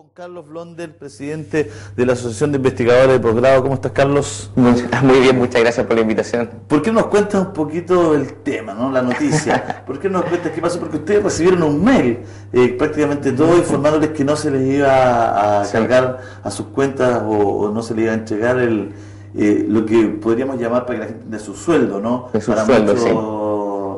Con Carlos Blonder, presidente de la Asociación de Investigadores de Posgrado. ¿Cómo estás, Carlos? Muy bien, muchas gracias por la invitación. ¿Por qué nos cuentas un poquito el tema, ¿no? La noticia? ¿Por qué nos cuentas qué pasó? Porque ustedes recibieron un mail, prácticamente todo, informándoles que no se les iba a cargar a sus cuentas o no se les iba a entregar lo que podríamos llamar, para que la gente, de su sueldo, ¿no? De su sueldo, sí.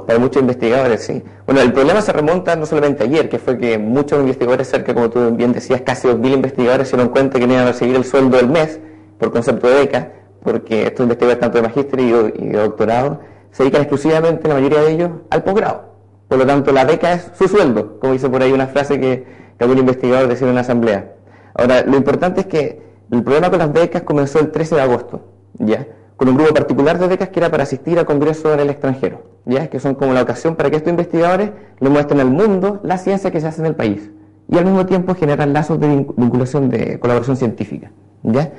Para muchos investigadores, sí. Bueno, el problema se remonta no solamente ayer, que fue que muchos investigadores, cerca, como tú bien decías, casi 2.000 investigadores se dieron cuenta que no iban a recibir el sueldo del mes por concepto de beca, porque estos investigadores, tanto de magíster y de doctorado, se dedican exclusivamente, la mayoría de ellos, al posgrado. Por lo tanto, la beca es su sueldo, como dice por ahí una frase que algún investigador decía en una asamblea. Ahora, lo importante es que el problema con las becas comenzó el 13 de agosto, ¿ya? Con un grupo particular de becas que era para asistir a congresos en el extranjero, ¿ya? Que son como la ocasión para que estos investigadores le muestren al mundo la ciencia que se hace en el país y al mismo tiempo generan lazos de vinculación, de colaboración científica, ¿ya?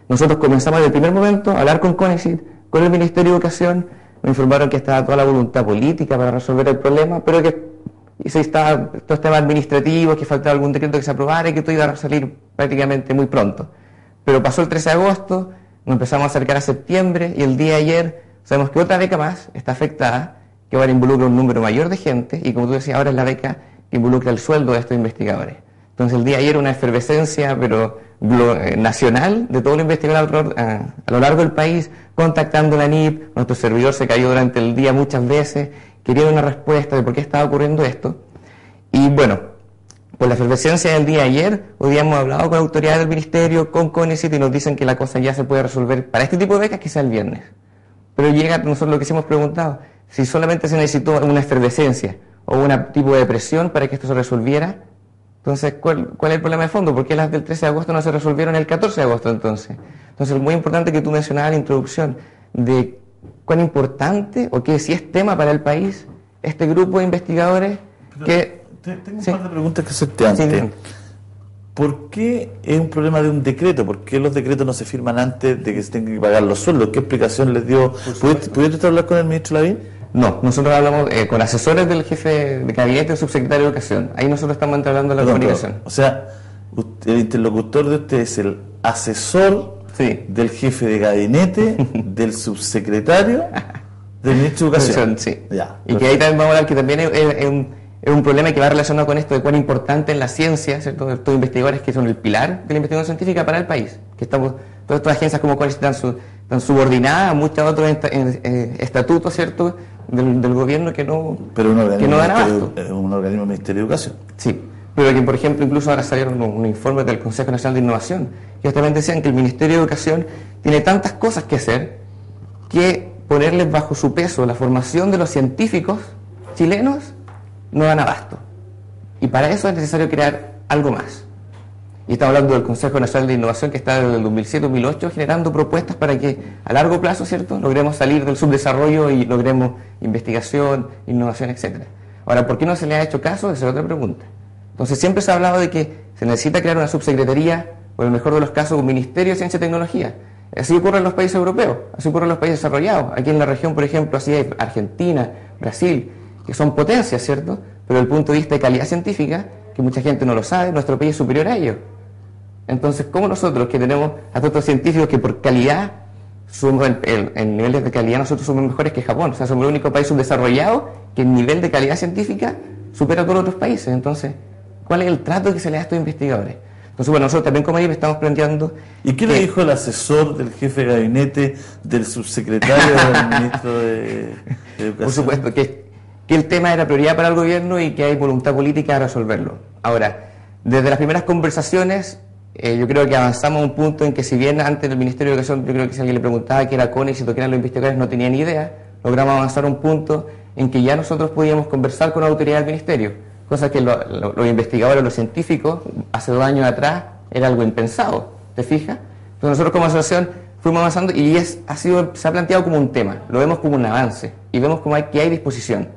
Nosotros comenzamos en el primer momento a hablar con CONICYT, con el Ministerio de Educación. Nos informaron que estaba toda la voluntad política para resolver el problema, pero que estaban todos los temas administrativos, que faltaba algún decreto que se aprobara y que todo iba a salir prácticamente muy pronto. Pero pasó el 13 de agosto, nos empezamos a acercar a septiembre y el día de ayer sabemos que otra beca más está afectada, que ahora involucra un número mayor de gente y, como tú decías, ahora es la beca que involucra el sueldo de estos investigadores. Entonces el día de ayer una efervescencia nacional de todos los investigadores a lo largo del país, contactando la NIP. Nuestro servidor se cayó durante el día muchas veces, queriendo una respuesta de por qué estaba ocurriendo esto. Y bueno, por la efervescencia del día de ayer, hoy día hemos hablado con autoridades del Ministerio, con CONICYT, y nos dicen que la cosa ya se puede resolver para este tipo de becas, quizá el viernes. Pero llega nosotros lo que sí hemos preguntado, si solamente se necesitó una efervescencia o un tipo de presión para que esto se resolviera, entonces, ¿cuál es el problema de fondo? ¿Por qué las del 13 de agosto no se resolvieron el 14 de agosto entonces? Entonces, es muy importante que tú mencionabas en la introducción de cuán importante, o que si es tema para el país, este grupo de investigadores que... Tengo un par de preguntas que hacerte antes. Sí. ¿Por qué es un problema de un decreto? ¿Por qué los decretos no se firman antes de que se tengan que pagar los sueldos? ¿Qué explicación les dio? ¿Pudiste hablar con el ministro Lavín? No, nosotros hablamos con asesores del jefe de gabinete, del subsecretario de Educación. Ahí nosotros estamos entablando la comunicación. O sea, el interlocutor de usted es el asesor del jefe de gabinete, del subsecretario, del ministro de Educación. Sí. Ya, y que ahí también vamos a hablar que también es un problema que va relacionado con esto de cuán importante es la ciencia, ¿cierto? Estos investigadores que son el pilar de la investigación científica para el país, que todas estas agencias como CONICYT están subordinadas a muchos otros estatutos, ¿cierto?, del gobierno que no dan abasto. Es un organismo del Ministerio de Educación. Sí, pero que, por ejemplo, incluso ahora salieron un informe del Consejo Nacional de Innovación, que justamente decían que el Ministerio de Educación tiene tantas cosas que hacer que ponerles bajo su peso la formación de los científicos chilenos no dan abasto. Y para eso es necesario crear algo más. Y estamos hablando del Consejo Nacional de Innovación, que está desde el 2007-2008 generando propuestas para que a largo plazo, ¿cierto?, logremos salir del subdesarrollo y logremos investigación, innovación, etc. Ahora, ¿por qué no se le ha hecho caso? Esa es otra pregunta. Entonces, siempre se ha hablado de que se necesita crear una subsecretaría, o en el mejor de los casos, un Ministerio de Ciencia y Tecnología. Así ocurre en los países europeos, así ocurre en los países desarrollados. Aquí en la región, por ejemplo, así hay Argentina, Brasil, que son potencias, ¿cierto? Pero desde el punto de vista de calidad científica, que mucha gente no lo sabe, nuestro país es superior a ellos. Entonces, ¿cómo nosotros, que tenemos a todos estos científicos que por calidad, en niveles de calidad nosotros somos mejores que Japón? O sea, somos el único país subdesarrollado que en nivel de calidad científica supera a todos los otros países. Entonces, ¿cuál es el trato que se le da a estos investigadores? Entonces, bueno, nosotros también como ahí estamos planteando... ¿Y qué le dijo el asesor del jefe de gabinete, del subsecretario, del ministro de Educación? Por supuesto, que el tema era prioridad para el gobierno y que hay voluntad política de resolverlo. Ahora, desde las primeras conversaciones, yo creo que avanzamos a un punto en que, si bien antes del Ministerio de Educación, yo creo que si alguien le preguntaba qué era CONICYT o qué eran los investigadores, no tenían idea, logramos avanzar a un punto en que ya nosotros podíamos conversar con la autoridad del Ministerio, cosa que los investigadores, los científicos, hace 2 años atrás, era algo impensado, ¿te fijas? Entonces nosotros como asociación fuimos avanzando y se ha planteado como un tema, lo vemos como un avance y vemos como que hay disposición.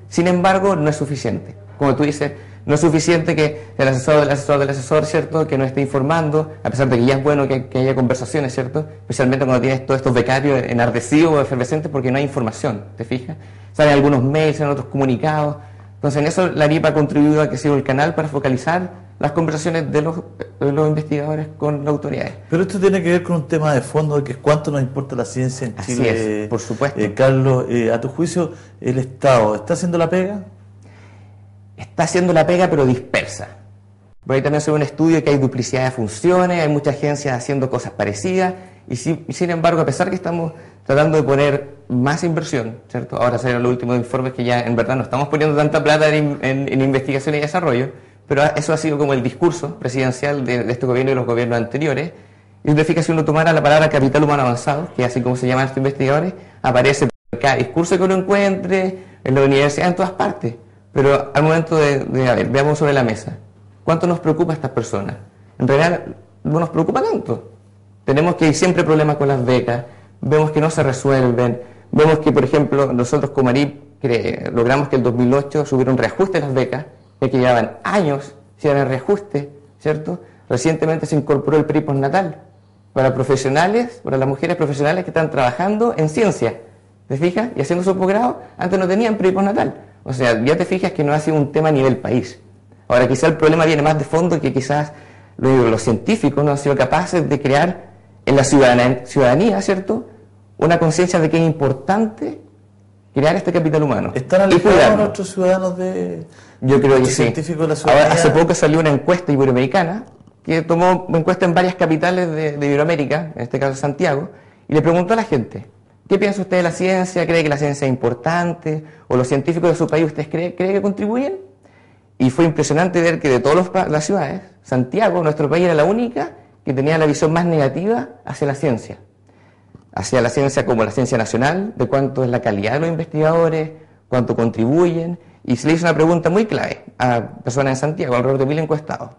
Sin embargo, no es suficiente. Como tú dices, no es suficiente que el asesor del asesor, ¿cierto?, que nos esté informando, a pesar de que ya es bueno que haya conversaciones, ¿cierto?, especialmente cuando tienes todos estos becarios enardecidos o efervescentes porque no hay información, ¿te fijas? Salen algunos mails, salen otros comunicados. Entonces, en eso la NIP ha contribuido a que sea el canal para focalizar las conversaciones de los investigadores con las autoridades. Pero esto tiene que ver con un tema de fondo, que es cuánto nos importa la ciencia en Así Chile. es, por supuesto. Carlos, a tu juicio, ¿el Estado está haciendo la pega? Está haciendo la pega, pero dispersa. Por ahí también se ve un estudio que hay duplicidad de funciones, hay muchas agencias haciendo cosas parecidas, y sin embargo, a pesar que estamos tratando de poner más inversión, ¿cierto? Ahora salieron los últimos informes que ya en verdad no estamos poniendo tanta plata en investigación y desarrollo, pero eso ha sido como el discurso presidencial de este gobierno y los gobiernos anteriores. Y te fijas, si uno tomara la palabra capital humano avanzado, que es así como se llaman estos investigadores, aparece en cada discurso que uno encuentre, en la universidad, en todas partes. Pero al momento a ver, veamos sobre la mesa, ¿cuánto nos preocupa a estas personas? En realidad no nos preocupa tanto. Tenemos que hay siempre problemas con las becas, vemos que no se resuelven, vemos que, por ejemplo, nosotros como ANIP logramos que el 2008 hubiera un reajuste de las becas, ya que llevaban años sin el reajuste, ¿cierto? Recientemente se incorporó el PRI postnatal para profesionales, para las mujeres profesionales que están trabajando en ciencia, ¿te fijas? Y haciendo su posgrado, antes no tenían PRI postnatal. O sea, ya te fijas que no ha sido un tema a nivel país. Ahora, quizá el problema viene más de fondo, que quizás los científicos no han sido capaces de crear en la ciudadanía, ¿cierto?, una conciencia de que es importante crear este capital humano. ¿Están alejados nuestros ciudadanos de Yo creo que sí. científicos de la ciudadanía? Ahora, hace poco salió una encuesta iberoamericana que tomó encuesta en varias capitales de Iberoamérica, en este caso Santiago, y le preguntó a la gente: ¿qué piensa usted de la ciencia? ¿Cree que la ciencia es importante? ¿O los científicos de su país usted cree que contribuyen? Y fue impresionante ver que de todas las ciudades, Santiago, nuestro país, era la única que tenía la visión más negativa hacia la ciencia como la ciencia nacional, de cuánto es la calidad de los investigadores, cuánto contribuyen, y se le hizo una pregunta muy clave a personas en Santiago, alrededor de 1000 encuestados.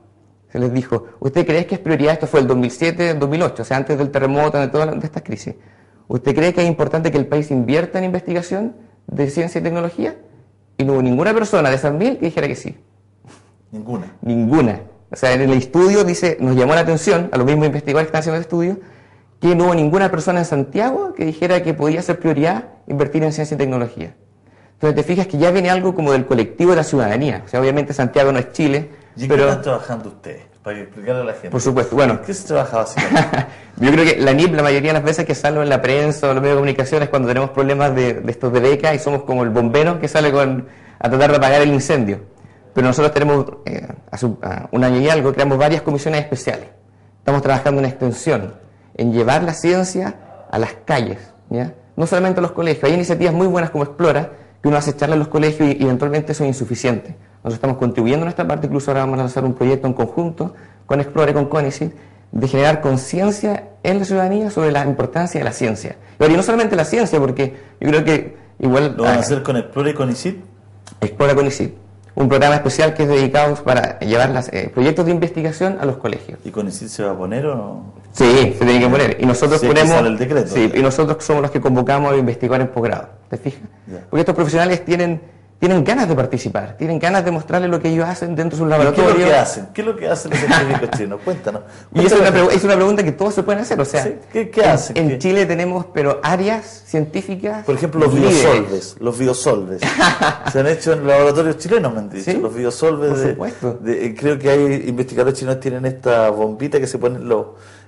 Se les dijo: ¿usted cree que es prioridad? Esto fue el 2007, 2008, o sea, antes del terremoto, de todas estas crisis. ¿Usted cree que es importante que el país invierta en investigación de ciencia y tecnología? Y no hubo ninguna persona de esas 1000 que dijera que sí. Ninguna. O sea, en el estudio nos llamó la atención, a los mismos investigadores que están haciendo el estudio, que no hubo ninguna persona en Santiago que dijera que podía ser prioridad invertir en ciencia y tecnología. Entonces te fijas que ya viene algo como del colectivo de la ciudadanía. O sea, obviamente Santiago no es Chile. ¿Y en pero... qué están trabajando ustedes? Para explicarle a la gente. Por supuesto, bueno. ¿En qué se trabaja básicamente? Yo creo que la NIP, la mayoría de las veces que salgo en la prensa o en los medios de comunicación, es cuando tenemos problemas de estos de beca y somos como el bombero que sale a tratar de apagar el incendio. Pero nosotros tenemos, hace un año y algo, creamos varias comisiones especiales. Estamos trabajando en extensión, en llevar la ciencia a las calles, ¿ya? No solamente a los colegios. Hay iniciativas muy buenas como Explora, que uno hace charlas en los colegios y eventualmente eso es insuficiente. Nosotros estamos contribuyendo en nuestra parte, incluso ahora vamos a lanzar un proyecto en conjunto con Explora y con CONICYT, de generar conciencia en la ciudadanía sobre la importancia de la ciencia. Y no solamente la ciencia, porque yo creo que igual... ¿Lo van a hacer con Explora y CONICYT? Explora CONICYT, un programa especial que es dedicado para llevar proyectos de investigación a los colegios. ¿Y CONICYT se va a poner o no? Sí, se tiene que poner. Y nosotros ponemos... el decreto, sí, y nosotros somos los que convocamos a investigar en posgrado. ¿Te fijas? Yeah. Porque estos profesionales tienen ganas de participar, tienen ganas de mostrarles lo que ellos hacen dentro de sus laboratorios. ¿Qué es lo que hacen? ¿Qué es lo que hacen los científicos chinos? Cuéntanos. Y es una pregunta que todos se pueden hacer. O sea, ¿sí? ¿Qué hacen? En Chile tenemos, áreas científicas. Por ejemplo, los biosolves. Se han hecho en laboratorios chilenos, me han dicho. ¿Sí? Los biosolves. Por supuesto. Creo que hay investigadores chinos que tienen esta bombita que se ponen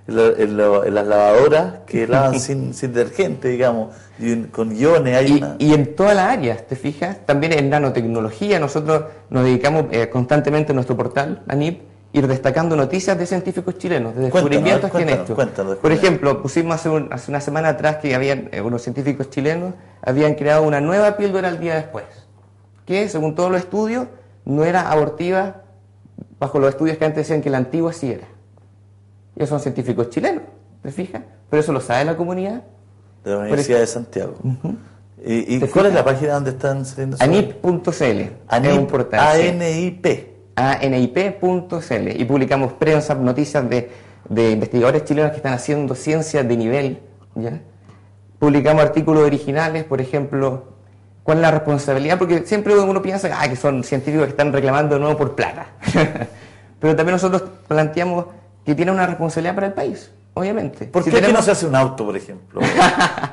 en las lavadoras que lavan sin detergente, digamos, y con iones. Y en todas las áreas, ¿te fijas? También en nanotecnología. Nosotros nos dedicamos constantemente en nuestro portal, ANIP, ir destacando noticias de científicos chilenos, de descubrimientos que han hecho. Por ejemplo, pusimos hace una semana atrás que habían unos científicos chilenos habían creado una nueva píldora al día después, que según todos los estudios no era abortiva bajo los estudios que antes decían que la antigua sí era. Ellos son científicos chilenos, ¿te fijas? Pero eso lo sabe la comunidad. De la Universidad de Santiago. ¿Y cuál es la página donde están saliendo? ANIP.cl. Es un portal. ANIP. ANIP.cl. Y publicamos prensa, noticias de investigadores chilenos que están haciendo ciencia de nivel, ¿ya? Publicamos artículos originales, por ejemplo, ¿cuál es la responsabilidad? Porque siempre uno piensa que son científicos que están reclamando de nuevo por plata. Pero también nosotros planteamos que tiene una responsabilidad para el país, obviamente. ¿Por qué aquí no se hace un auto, por ejemplo?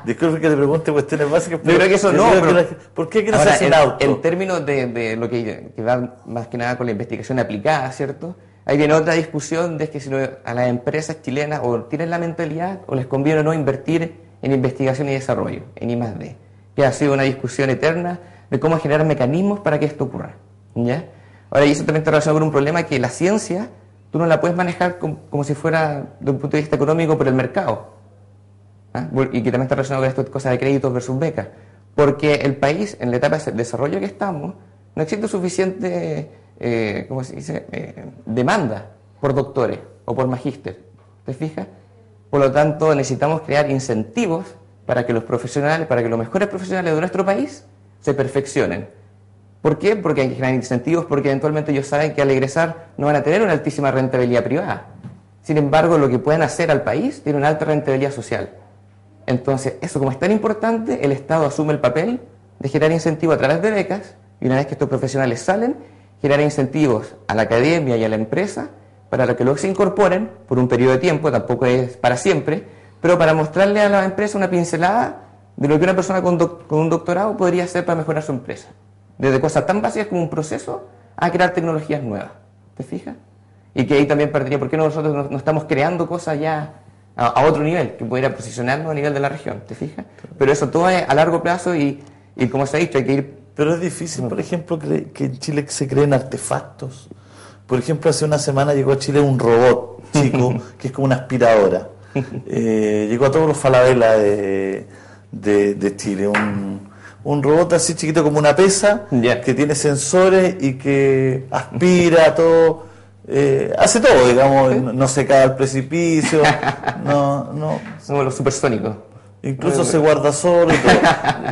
Disculpe que te pregunte cuestiones básicas, pero... Yo creo que eso no, pero... ¿Por qué aquí no se hace un auto? En términos de lo que va más que nada con la investigación aplicada, ¿cierto? Ahí viene otra discusión de que si no, a las empresas chilenas o tienen la mentalidad o les conviene o no invertir en investigación y desarrollo, en I+D, que ha sido una discusión eterna de cómo generar mecanismos para que esto ocurra, ¿ya? Ahora, y eso también está relacionado con un problema que la ciencia tú no la puedes manejar como si fuera de un punto de vista económico por el mercado, ¿ah? Y que también está relacionado con estas cosas de créditos versus becas, porque el país, en la etapa de desarrollo que estamos, no existe suficiente ¿cómo se dice? Demanda por doctores o por magíster, ¿te fijas? Por lo tanto, necesitamos crear incentivos para que los profesionales, para que los mejores profesionales de nuestro país se perfeccionen. ¿Por qué? Porque hay que generar incentivos, porque eventualmente ellos saben que al egresar no van a tener una altísima rentabilidad privada. Sin embargo, lo que pueden hacer al país tiene una alta rentabilidad social. Entonces, eso como es tan importante, el Estado asume el papel de generar incentivos a través de becas, y una vez que estos profesionales salen, generar incentivos a la academia y a la empresa para que luego se incorporen por un periodo de tiempo, tampoco es para siempre, pero para mostrarle a la empresa una pincelada de lo que una persona con un doctorado podría hacer para mejorar su empresa. Desde cosas tan básicas como un proceso a crear tecnologías nuevas. ¿Te fijas? Y que ahí también partiría, ¿por qué nosotros no estamos creando cosas ya a otro nivel, que pudiera posicionarnos a nivel de la región? ¿Te fijas? Pero eso todo es a largo plazo y como se ha dicho, hay que ir... Pero es difícil, por ejemplo, que en Chile se creen artefactos. Por ejemplo, hace una semana llegó a Chile un robot chico, que es como una aspiradora. Llegó a todos los Falabella de Chile. Un robot así chiquito como una pesa, que tiene sensores y que aspira todo, hace todo, digamos, no se cae al precipicio, no. Somos los supersónicos. Incluso se guarda solo y todo.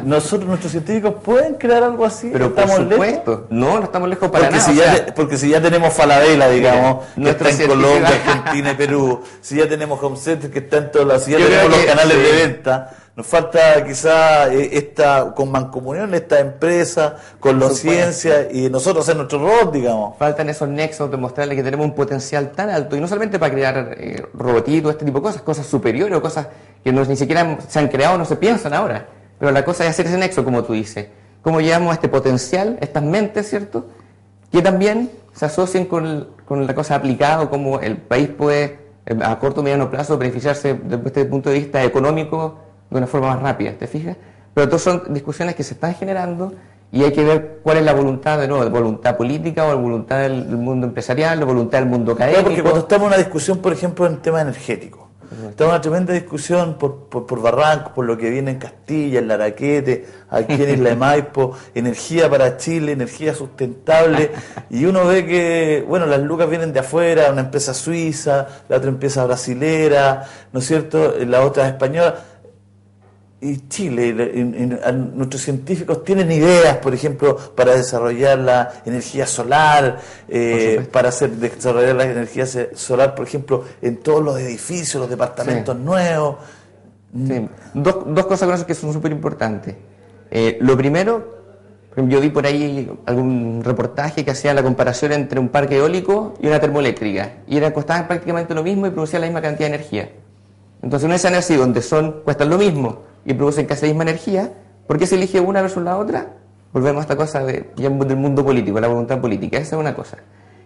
Nuestros científicos pueden crear algo así. Pero por supuesto, lejos? No estamos lejos para nada. Porque si ya tenemos Falabella, digamos, que está en Colombia, Argentina y Perú, si ya tenemos Home Center que está en todas las, si ya tenemos los canales de venta, nos falta quizá esta con mancomunión, esta empresa, con la ciencia y nosotros hacer nuestro rol, digamos. Faltan esos nexos de mostrarle que tenemos un potencial tan alto, y no solamente para crear robotitos, este tipo de cosas superiores o cosas que ni siquiera se han creado, no se piensan ahora. Pero la cosa es hacer ese nexo, como tú dices. Cómo llevamos este potencial, estas mentes, ¿cierto? Que también se asocien con la cosa aplicada, o cómo el país puede, a corto o mediano plazo, beneficiarse desde este punto de vista económico de una forma más rápida, ¿te fijas? Pero todas son discusiones que se están generando y hay que ver cuál es la voluntad, de nuevo, de voluntad política o la voluntad del mundo empresarial, la voluntad del mundo académico. Claro, porque cuando estamos en una discusión, por ejemplo, en tema energético, estamos en una tremenda discusión por Barranco, por lo que viene en Castilla, en Laraquete, aquí en Isla de Maipo, energía para Chile, energía sustentable, y uno ve que, bueno, las lucas vienen de afuera, una empresa suiza, la otra empresa brasilera, ¿no es cierto?, la otra española. Y Chile, nuestros científicos tienen ideas, por ejemplo, para desarrollar la energía solar, para desarrollar la energía solar, por ejemplo, en todos los edificios, los departamentos nuevos. Sí. Dos cosas con eso que son súper importantes. Lo primero, yo vi por ahí algún reportaje que hacía la comparación entre un parque eólico y una termoeléctrica, y costaban prácticamente lo mismo y producían la misma cantidad de energía. Entonces, en un escenario así, donde cuestan lo mismo y producen casi la misma energía, ¿por qué se elige una versus la otra? Volvemos a esta cosa del mundo político, la voluntad política. Esa es una cosa.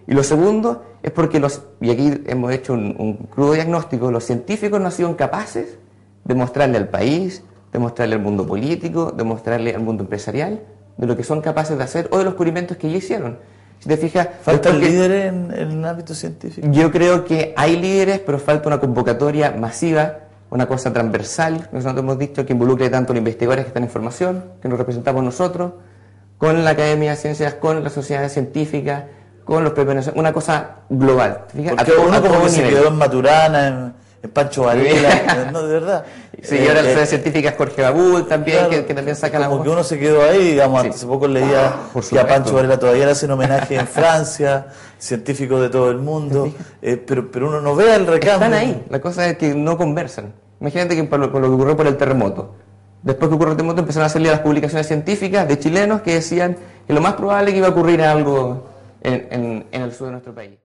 Y lo segundo es porque y aquí hemos hecho un crudo diagnóstico, los científicos no han sido capaces de mostrarle al país, de mostrarle al mundo político, de mostrarle al mundo empresarial, de lo que son capaces de hacer o de los descubrimientos que ya hicieron. Si te fijas, ¿faltan líderes en el ámbito científico? Yo creo que hay líderes, pero falta una convocatoria masiva, una cosa transversal, que nosotros hemos dicho, que involucre tanto a los investigadores que están en formación, que nos representamos nosotros, con la Academia de Ciencias, con la sociedad científica, con los premios, una cosa global. ¿Te fijas? Porque uno como que se quedó en Maturana, en Pancho Varela, no, de verdad. Sí, y ahora la sociedad científica es Jorge Babul también, claro, que también saca la voz. Como que uno se quedó ahí, digamos, sí. Hace poco leía que a Pancho Varela todavía le hacen homenaje en Francia, científicos de todo el mundo, pero uno no ve el recambio. Están ahí, la cosa es que no conversan. Imagínate que con lo que ocurrió por el terremoto. Después que ocurrió el terremoto empezaron a salir las publicaciones científicas de chilenos que decían que lo más probable es que iba a ocurrir algo en el sur de nuestro país.